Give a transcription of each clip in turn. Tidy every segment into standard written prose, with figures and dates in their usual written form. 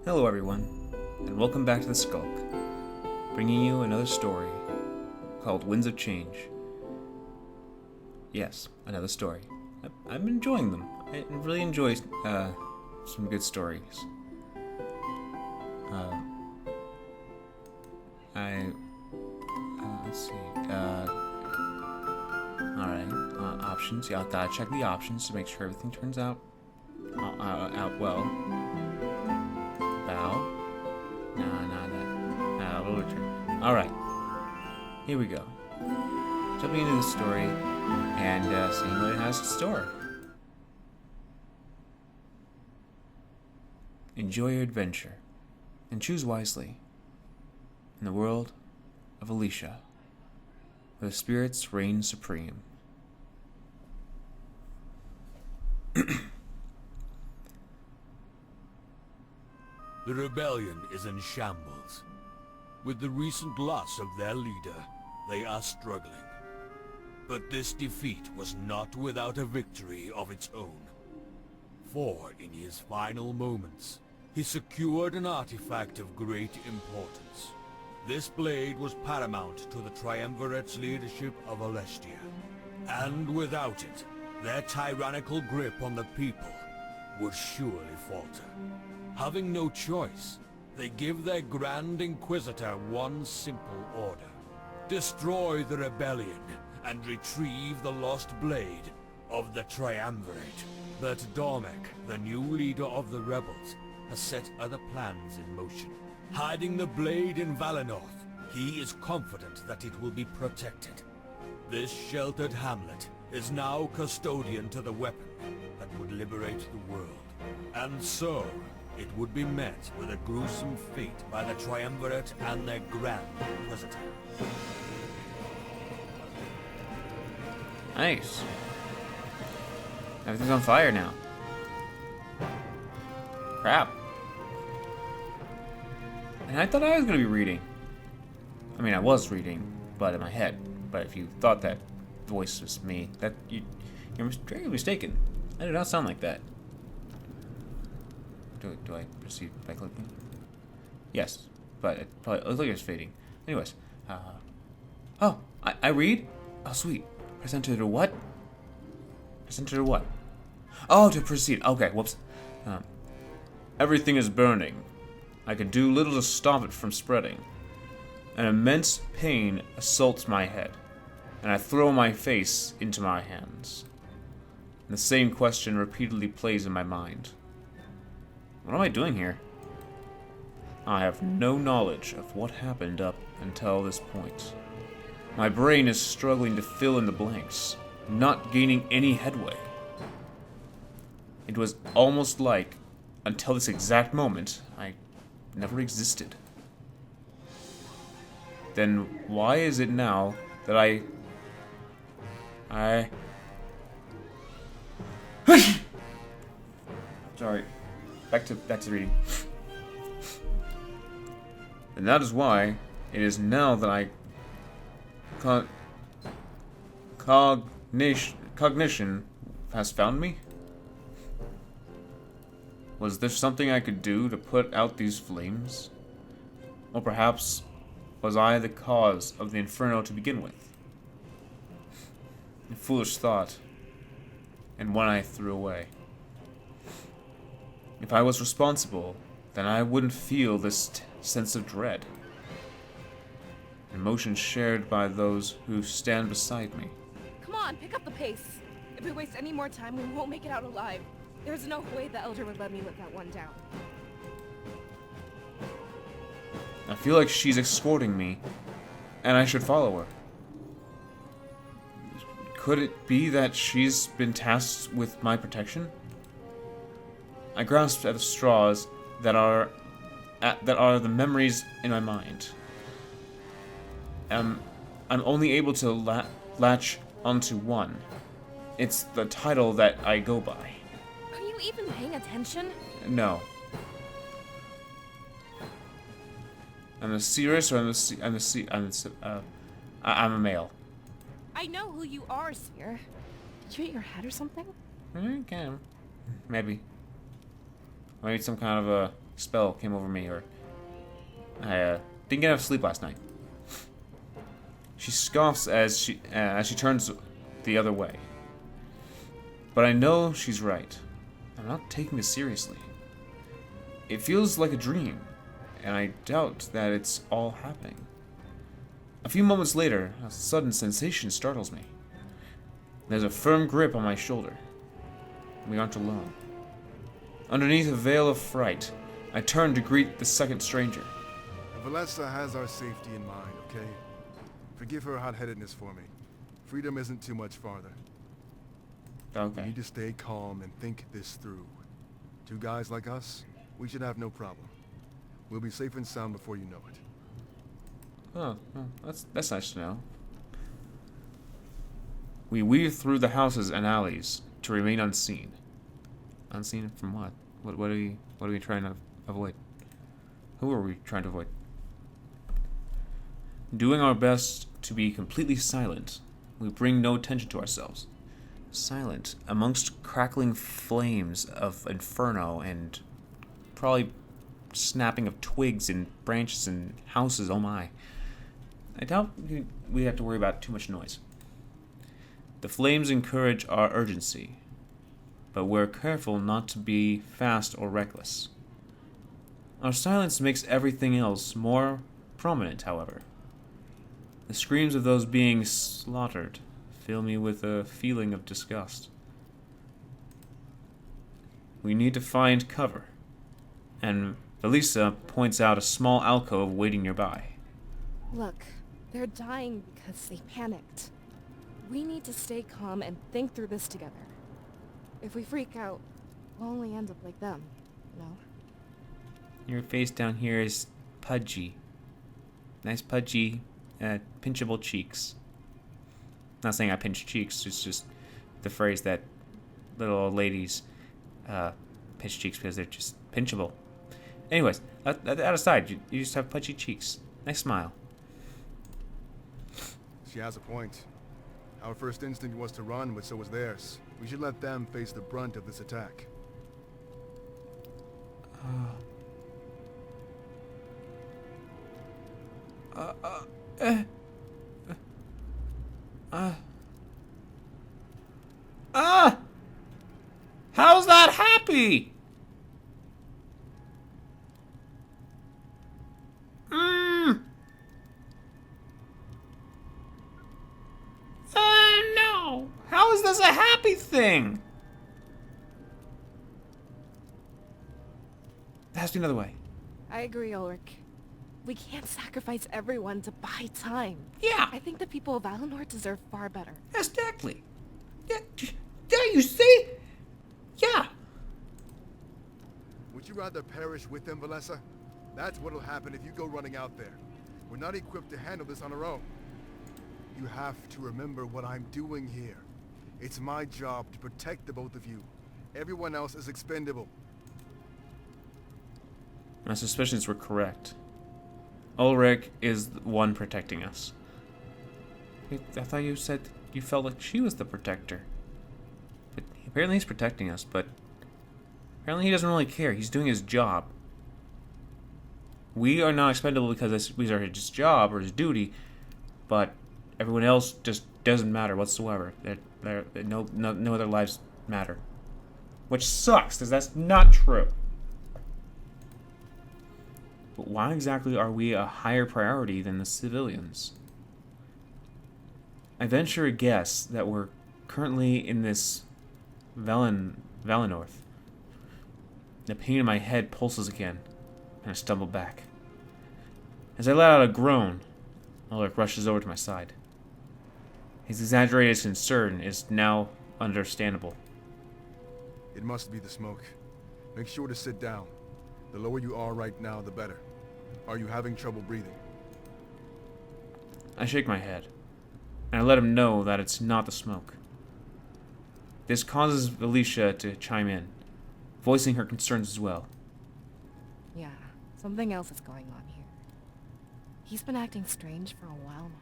Hello everyone, and welcome back to The Skulk, bringing you another story called Winds of Change. Yes, another story. I'm enjoying them. I really enjoy some good stories. Let's see. Alright, options. Yeah, I gotta check the options to make sure everything turns out well. Bow. Alright. Here we go. Jumping into the story and seeing what it has in store. Enjoy your adventure and choose wisely. In the world of Alicia, where the spirits reign supreme. The rebellion is in shambles. With the recent loss of their leader, they are struggling. But this defeat was not without a victory of its own. For in his final moments, he secured an artifact of great importance. This blade was paramount to the Triumvirate's leadership of Alestia. And without it, their tyrannical grip on the people would surely falter. Having no choice, they give their Grand Inquisitor one simple order. Destroy the rebellion and retrieve the lost blade of the Triumvirate. But Dormek, the new leader of the rebels, has set other plans in motion. Hiding the blade in Valinor, he is confident that it will be protected. This sheltered hamlet is now custodian to the weapon that would liberate the world. And so, it would be met with a gruesome fate by the Triumvirate and their Grand Inquisitor. Nice. Everything's on fire now. Crap. And I thought I was going to be reading. I mean, I was reading, but in my head. But if you thought that voice was me, you're very mistaken. I do not sound like that. Do I proceed by clicking? Yes, but it probably looks like it's fading. Anyways, oh, I read? Oh, sweet. Press enter to what? Press enter to what? Oh, to proceed. Okay, whoops. Everything is burning. I can do little to stop it from spreading. An immense pain assaults my head, and I throw my face into my hands. And the same question repeatedly plays in my mind. What am I doing here? I have no knowledge of what happened up until this point. My brain is struggling to fill in the blanks, not gaining any headway. It was almost like, until this exact moment, I never existed. Then why is it now that I... Sorry. Back to reading. And that is why it is now that I cognition has found me. Was there something I could do to put out these flames? Or perhaps was I the cause of the inferno to begin with? A foolish thought, and one I threw away. If I was responsible, then I wouldn't feel this sense of dread. Emotion shared by those who stand beside me. Come on, pick up the pace. If we waste any more time, we won't make it out alive. There's no way the Elder would let me let that one down. I feel like she's escorting me, and I should follow her. Could it be that she's been tasked with my protection? I grasp at the straws that are the memories in my mind. I'm only able to latch onto one. It's the title that I go by. Are you even paying attention? No. I'm a Cirrus, or I'm a male. I know who you are, Seer. Did you hit your head or something? Maybe. Maybe some kind of a spell came over me, or I didn't get enough sleep last night. She scoffs as she turns the other way. But I know she's right. I'm not taking this seriously. It feels like a dream, and I doubt that it's all happening. A few moments later, a sudden sensation startles me. There's a firm grip on my shoulder. We aren't alone. Underneath a veil of fright, I turn to greet the second stranger. Valessa has our safety in mind, okay? Forgive her hot-headedness for me. Freedom isn't too much farther. You Okay. need to stay calm and think this through. Two guys like us, we should have no problem. We'll be safe and sound before you know it. Oh, well, that's nice to know. We weave through the houses and alleys to remain unseen. Unseen from what? What are we trying to avoid? Who are we trying to avoid? Doing our best to be completely silent, we bring no attention to ourselves. Silent amongst crackling flames of inferno and probably snapping of twigs and branches and houses. Oh my. I doubt we have to worry about too much noise. The flames encourage our urgency, but we're careful not to be fast or reckless. Our silence makes everything else more prominent, however. The screams of those being slaughtered fill me with a feeling of disgust. We need to find cover, and Elisa points out a small alcove waiting nearby. Look, they're dying because they panicked. We need to stay calm and think through this together. If we freak out, we'll only end up like them, you know? Your face down here is pudgy. Nice pudgy, pinchable cheeks. Not saying I pinch cheeks, it's just the phrase that little old ladies pinch cheeks because they're just pinchable. Anyways, that aside, you just have pudgy cheeks. Nice smile. She has a point. Our first instinct was to run, but so was theirs. We should let them face the brunt of this attack. How's that happy? No. How is this a happy thing? There has to be another way. I agree, Ulrich. We can't sacrifice everyone to buy time. Yeah, I think the people of Valinor deserve far better. exactly. Yeah, you see? Yeah. Would you rather perish with them, Valessa? That's what'll happen if you go running out there. We're not equipped to handle this on our own. You have to remember what I'm doing here. It's my job to protect the both of you. Everyone else is expendable. My suspicions were correct. Ulrich is the one protecting us. Wait, I thought you said you felt like she was the protector. But apparently he's protecting us, but apparently he doesn't really care. He's doing his job. We are not expendable because these are his job or his duty, but everyone else just doesn't matter whatsoever. No other lives matter. Which sucks, because that's not true. But why exactly are we a higher priority than the civilians? I venture a guess that we're currently in this Valinorth. The pain in my head pulses again, and I stumble back. As I let out a groan, Ulrich rushes over to my side. His exaggerated concern is now understandable. It must be the smoke. Make sure to sit down. The lower you are right now, the better. Are you having trouble breathing? I shake my head, and I let him know that it's not the smoke. This causes Alicia to chime in, voicing her concerns as well. Yeah, something else is going on here. He's been acting strange for a while now.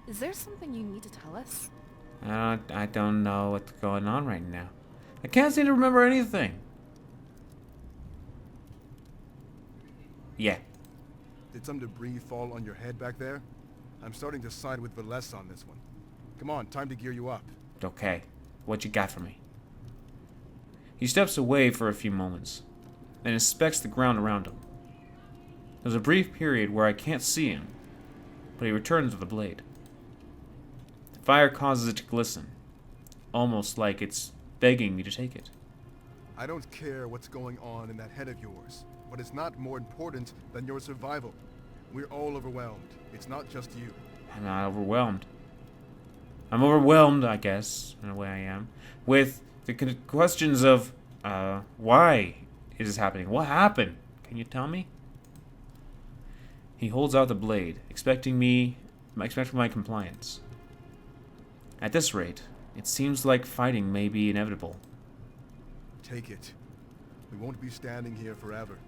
Is there something you need to tell us? I don't know what's going on right now. I can't seem to remember anything. Yeah. Did some debris fall on your head back there? I'm starting to side with Valessa on this one. Come on, time to gear you up. Okay. What you got for me? He steps away for a few moments, then inspects the ground around him. There's a brief period where I can't see him, but he returns with a blade. The fire causes it to glisten, almost like it's begging me to take it. I don't care what's going on in that head of yours, but it's not more important than your survival. We're all overwhelmed. It's not just you. I'm not overwhelmed. I'm overwhelmed, I guess, in a way I am, with the questions of, why is this happening? What happened? Can you tell me? He holds out the blade, expecting my compliance. At this rate, it seems like fighting may be inevitable. Take it. We won't be standing here forever.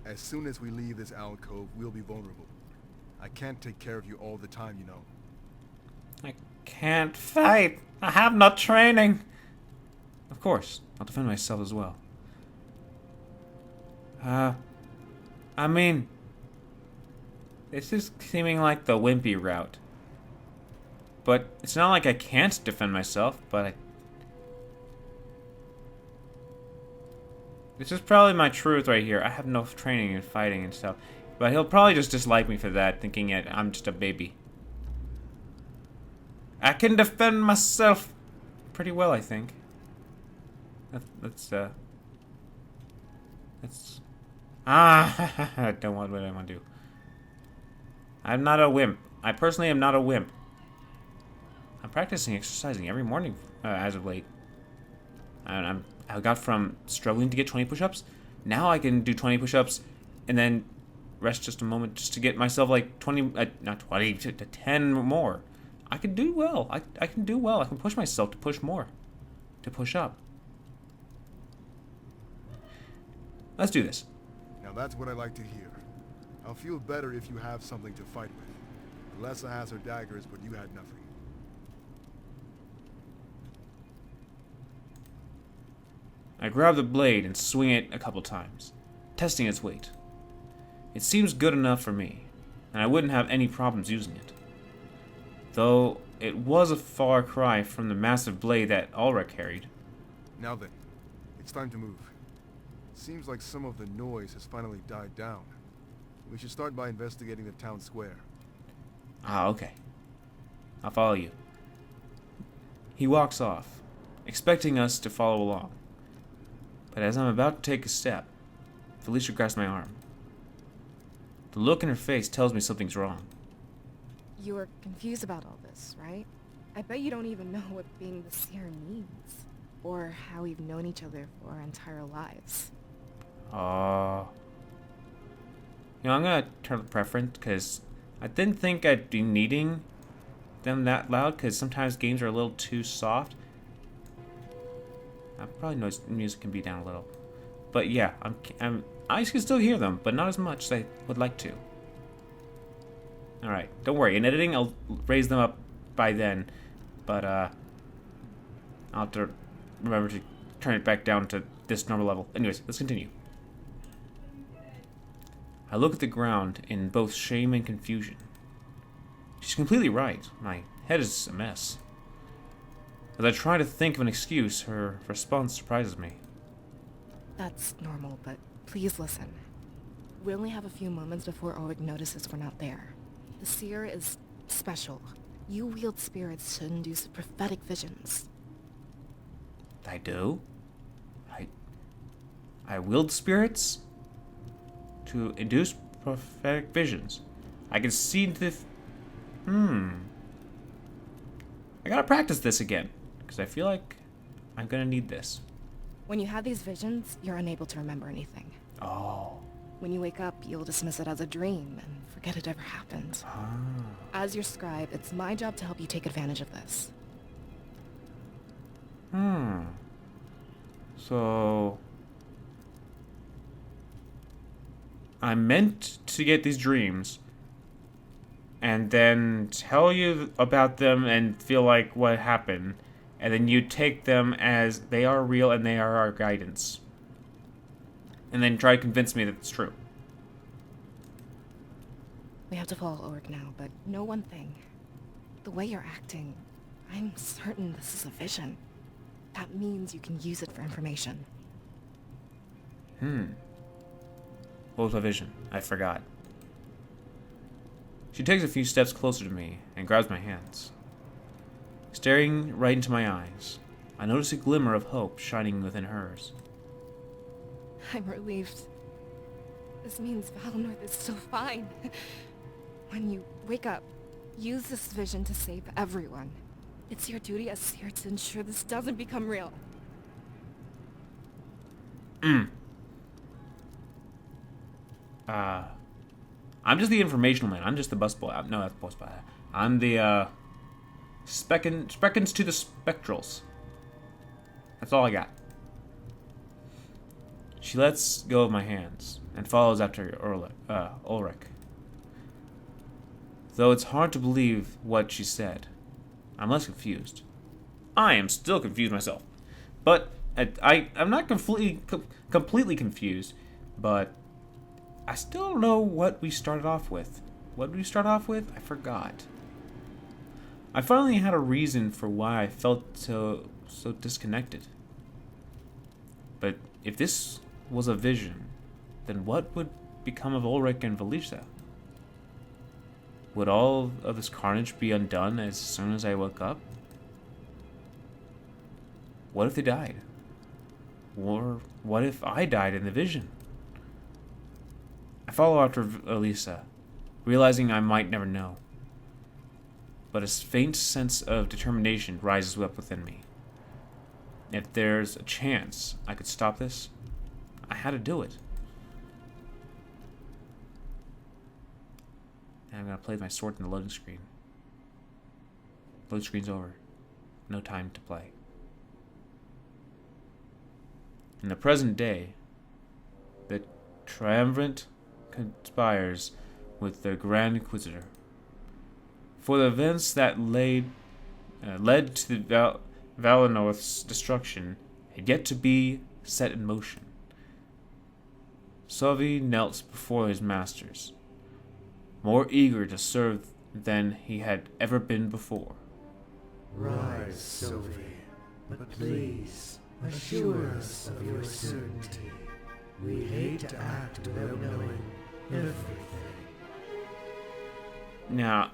As soon as we leave this alcove, we'll be vulnerable. I can't take care of you all the time, you know. I can't fight. I have no training. Of course, I'll defend myself as well. I mean, this is seeming like the wimpy route. But it's not like I can't defend myself, but this is probably my truth right here. I have no training in fighting and stuff. But he'll probably just dislike me for that, thinking that I'm just a baby. I can defend myself pretty well, I think. Let's I don't want what I want to do. I'm not a wimp. I personally am not a wimp. I'm practicing exercising every morning as of late. I got from struggling to get 20 push-ups. Now I can do 20 push-ups and then rest just a moment just to get myself like 20, not 20, to 10 more. I can do well. I can do well. I can push myself to push more. To push up. Let's do this. Now that's what I like to hear. I'll feel better if you have something to fight with. Alessa has her daggers, but you had nothing. I grab the blade and swing it a couple times, testing its weight. It seems good enough for me, and I wouldn't have any problems using it. Though it was a far cry from the massive blade that Ulrich carried. Now then, it's time to move. Seems like some of the noise has finally died down. We should start by investigating the town square. Ah, okay. I'll follow you. He walks off, expecting us to follow along. But as I'm about to take a step, Felicia grabs my arm. The look in her face tells me something's wrong. You are confused about all this, right? I bet you don't even know what being the seer means. Or how we've known each other for our entire lives. I'm gonna turn the preference, because I didn't think I'd be needing them that loud, because sometimes games are a little too soft. Probably noise music can be down a little. But yeah, I can still hear them, but not as much as I would like to. Alright, don't worry. In editing, I'll raise them up by then. But, I'll have to remember to turn it back down to this normal level. Anyways, let's continue. I look at the ground in both shame and confusion. She's completely right. My head is a mess. As I try to think of an excuse, her response surprises me. That's normal, but please listen. We only have a few moments before Ulrich notices we're not there. The seer is special. You wield spirits to induce prophetic visions. I do? I wield spirits to induce prophetic visions. I can see the... I gotta practice this again, because I feel like I'm gonna need this. When you have these visions, you're unable to remember anything. Oh. When you wake up, you'll dismiss it as a dream and forget it ever happened. As your scribe, it's my job to help you take advantage of this. So... I'm meant to get these dreams and then tell you about them and feel like what happened, and then you take them as they are real and they are our guidance. And then try to convince me that it's true. We have to follow Ulrich now, but know one thing. The way you're acting, I'm certain this is a vision. That means you can use it for information. What was my vision? I forgot. She takes a few steps closer to me and grabs my hands. Staring right into my eyes, I notice a glimmer of hope shining within hers. I'm relieved. This means Valinor is still fine. When you wake up, use this vision to save everyone. It's your duty as seer to ensure this doesn't become real. I'm just the informational man. I'm just the busboy. No, that's the busboy. I'm the, Speckins to the spectrals. That's all I got. She lets go of my hands and follows after Ulrich. Though it's hard to believe what she said, I'm less confused. I am still confused myself. But I'm not completely confused, but I still don't know what we started off with. What did we start off with? I forgot. I finally had a reason for why I felt so disconnected. But if this was a vision, then what would become of Ulrich and Valisa? Would all of this carnage be undone as soon as I woke up? What if they died? Or what if I died in the vision? I follow after Valisa, realizing I might never know. But a faint sense of determination rises up within me. If there's a chance I could stop this, I had to do it. And I'm going to play with my sword in the loading screen. Loading screen's over. No time to play. In the present day, the triumvirate conspires with the Grand Inquisitor. For the events that led to the Valinor's destruction had yet to be set in motion. Sovi knelt before his masters, more eager to serve than he had ever been before. Rise, Sophie, but please assure us of your certainty. We hate to act without knowing everything. Now,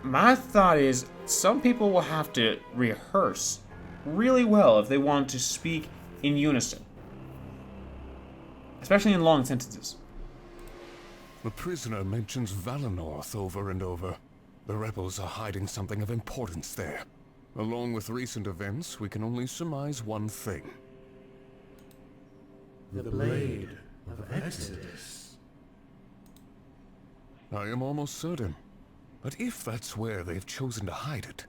my thought is some people will have to rehearse really well if they want to speak in unison, especially in long sentences. The prisoner mentions Valinor over and over. The rebels are hiding something of importance there. Along with recent events, we can only surmise one thing. The Blade of Exodus. I am almost certain. But if that's where they've chosen to hide it,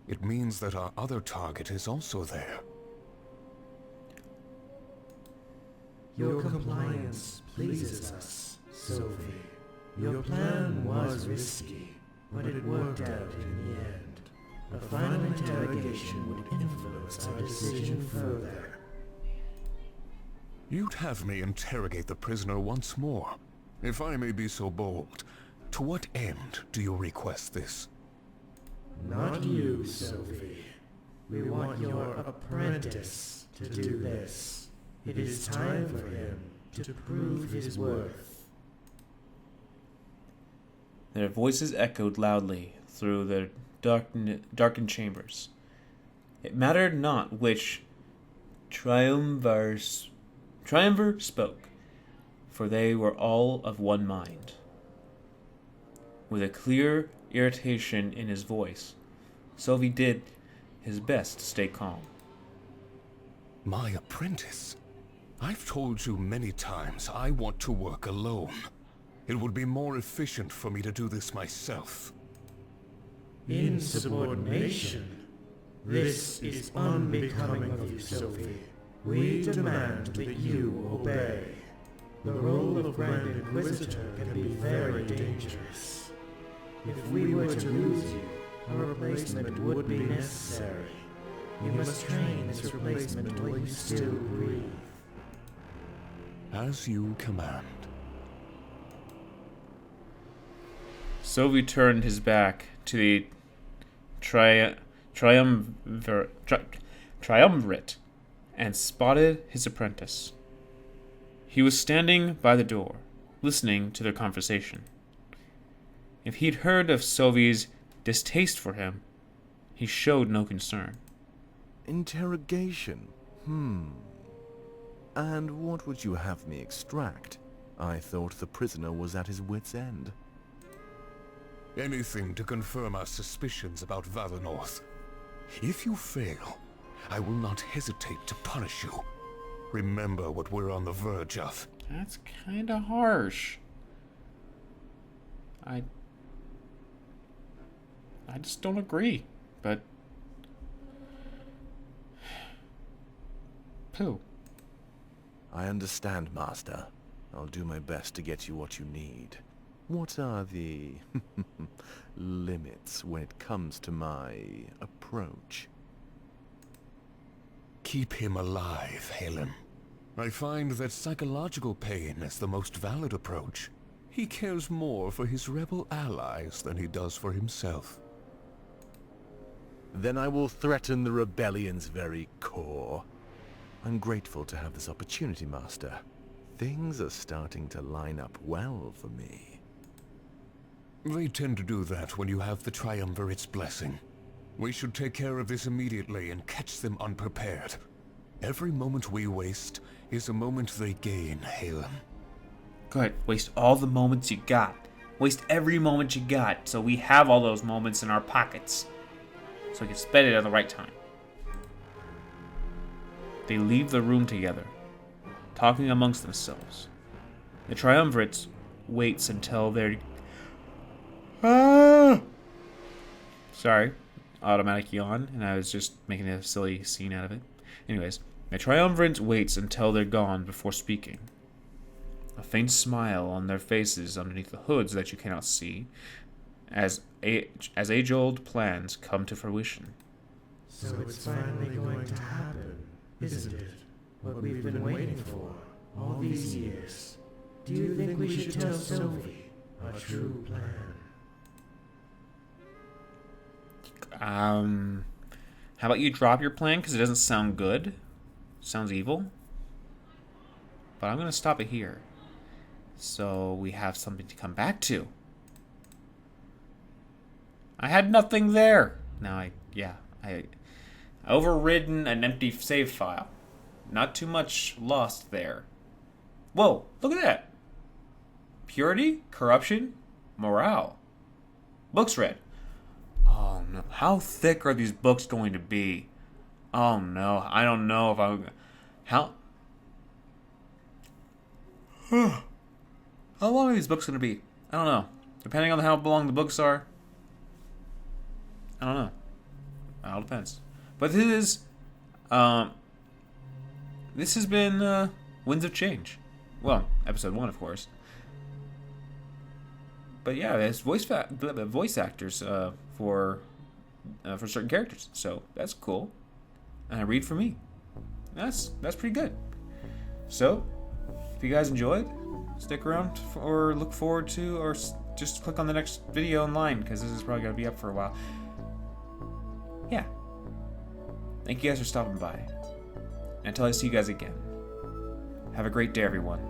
it means that our other target is also there. Your compliance pleases us, Sophie. Your plan was risky, but it worked out in the end. A final interrogation would influence our decision further. You'd have me interrogate the prisoner once more. If I may be so bold, to what end do you request this? Not you, Sophie. We want your apprentice to do this. It is time for him to prove his worth. Their voices echoed loudly through the darkened chambers. It mattered not which triumvir spoke, for they were all of one mind. With a clear irritation in his voice, Sophie did his best to stay calm. My apprentice? I've told you many times I want to work alone. It would be more efficient for me to do this myself. Insubordination? This is unbecoming of you, Sophie. We demand that you obey. The role of Grand Inquisitor can be very dangerous. If we were to lose you, a replacement would be necessary. You must train this replacement while you still breathe. As you command. Sylvie turned his back to the triumvirate and spotted his apprentice. He was standing by the door, listening to their conversation. If he'd heard of Sylvie's distaste for him, he showed no concern. Interrogation? And what would you have me extract? I thought the prisoner was at his wit's end. Anything to confirm our suspicions about Valinor. If you fail, I will not hesitate to punish you. Remember what we're on the verge of. That's kinda harsh. I just don't agree, but... Pooh. I understand, Master. I'll do my best to get you what you need. What are the limits when it comes to my approach? Keep him alive, Helen. I find that psychological pain is the most valid approach. He cares more for his rebel allies than he does for himself. Then I will threaten the rebellion's very core. I'm grateful to have this opportunity, Master. Things are starting to line up well for me. They tend to do that when you have the Triumvirate's blessing. We should take care of this immediately and catch them unprepared. Every moment we waste is a moment they gain, Helen. Go ahead, waste all the moments you got. Waste every moment you got, so we have all those moments in our pockets. So we can spend it at the right time. They leave the room together, talking amongst themselves. The Triumvirate waits until they're... Sorry, automatic yawn, and I was just making a silly scene out of it. Anyways, the Triumvirate waits until they're gone before speaking. A faint smile on their faces underneath the hoods that you cannot see, as age-old plans come to fruition. So it's finally going to happen, isn't it? What we've been waiting for all these years. Do you think we should tell Sylvie our true plan? How about you drop your plan, because it doesn't sound good. Sounds evil. But I'm going to stop it here, so we have something to come back to. I had nothing there. Now I overridden an empty save file. Not too much lost there. Whoa, look at that. Purity, corruption, morale. Books read. Oh no, how thick are these books going to be? Oh no, I don't know if I'm... How long are these books going to be? I don't know. Depending on how long the books are. I don't know. It all depends. But this has been Winds of Change. Well, episode 1, of course. But yeah, there's voice actors for certain characters, so that's cool. And I read for me. That's pretty good. So, if you guys enjoyed, stick around or look forward to, or just click on the next video online, because this is probably going to be up for a while. Yeah. Thank you guys for stopping by. Until I see you guys again, have a great day, everyone.